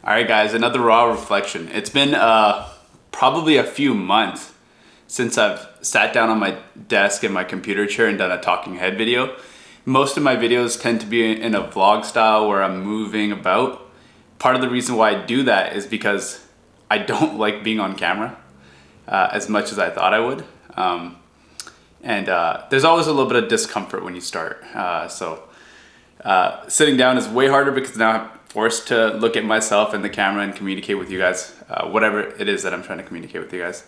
All right, guys, another raw reflection. It's been probably a few months since I've sat down on my desk in my computer chair and done a talking head video. Most of my videos tend to be in a vlog style where I'm moving about. Part of the reason why I do that is because I don't like being on camera as much as I thought I would. There's always a little bit of discomfort when you start. Sitting down is way harder because now I'm forced to look at myself in the camera and communicate with you guys, whatever it is that I'm trying to communicate with you guys.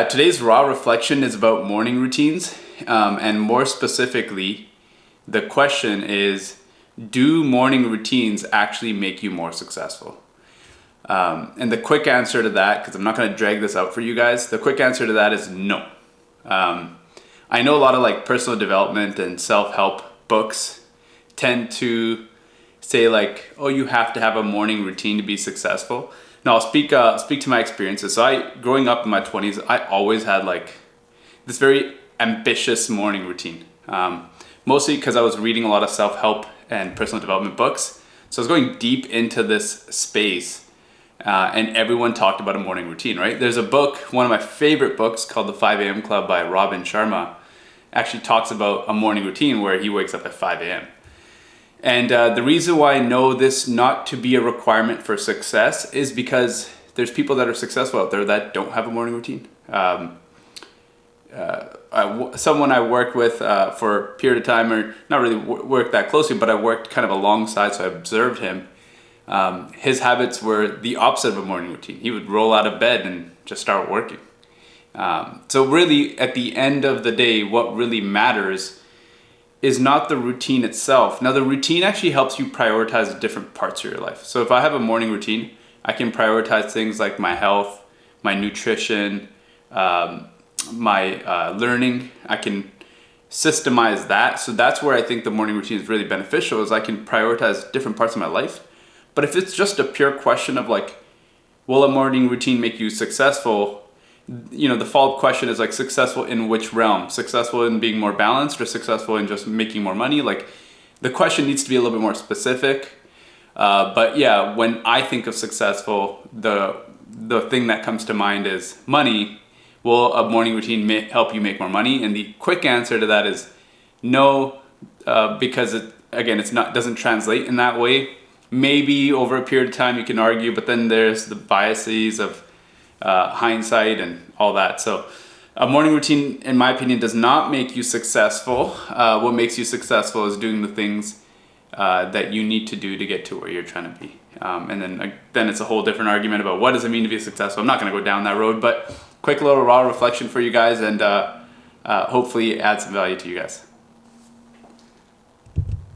Today's raw reflection is about morning routines. And more specifically, the question is, do morning routines actually make you more successful? And the quick answer to that, because I'm not going to drag this out for you guys, the quick answer to that is no. I know a lot of like personal development and self-help books tend to say like, oh, you have to have a morning routine to be successful. Now I'll speak to my experiences. So growing up in my 20s, I always had like this very ambitious morning routine. Mostly because I was reading a lot of self-help and personal development books. So I was going deep into this space and everyone talked about a morning routine, right? There's a book, one of my favorite books called The 5 a.m. Club by Robin Sharma, actually talks about a morning routine where he wakes up at 5 a.m. And the reason why I know this not to be a requirement for success is because there's people that are successful out there that don't have a morning routine. Someone I worked with for a period of time, or not really worked that closely, but I worked kind of alongside, so I observed him. His habits were the opposite of a morning routine. He would roll out of bed and just start working. So really, at the end of the day, what really matters is not the routine itself. Now, the routine actually helps you prioritize different parts of your life. So if I have a morning routine, I can prioritize things like my health, my nutrition, my learning. I can systemize that. So that's where I think the morning routine is really beneficial, is I can prioritize different parts of my life. But if it's just a pure question of like, will a morning routine make you successful? You know, the follow-up question is like, successful in which realm? Successful in being more balanced or successful in just making more money? Like, the question needs to be a little bit more specific. But yeah, when I think of successful, the thing that comes to mind is money. Will a morning routine help you make more money? And the quick answer to that is no, because doesn't translate in that way. Maybe over a period of time you can argue, but then there's the biases of hindsight and all that. So a morning routine, in my opinion, does not make you successful. What makes you successful is doing the things that you need to do to get to where you're trying to be. And then it's a whole different argument about what does it mean to be successful. I'm not going to go down that road, but quick little raw reflection for you guys, and hopefully add some value to you guys.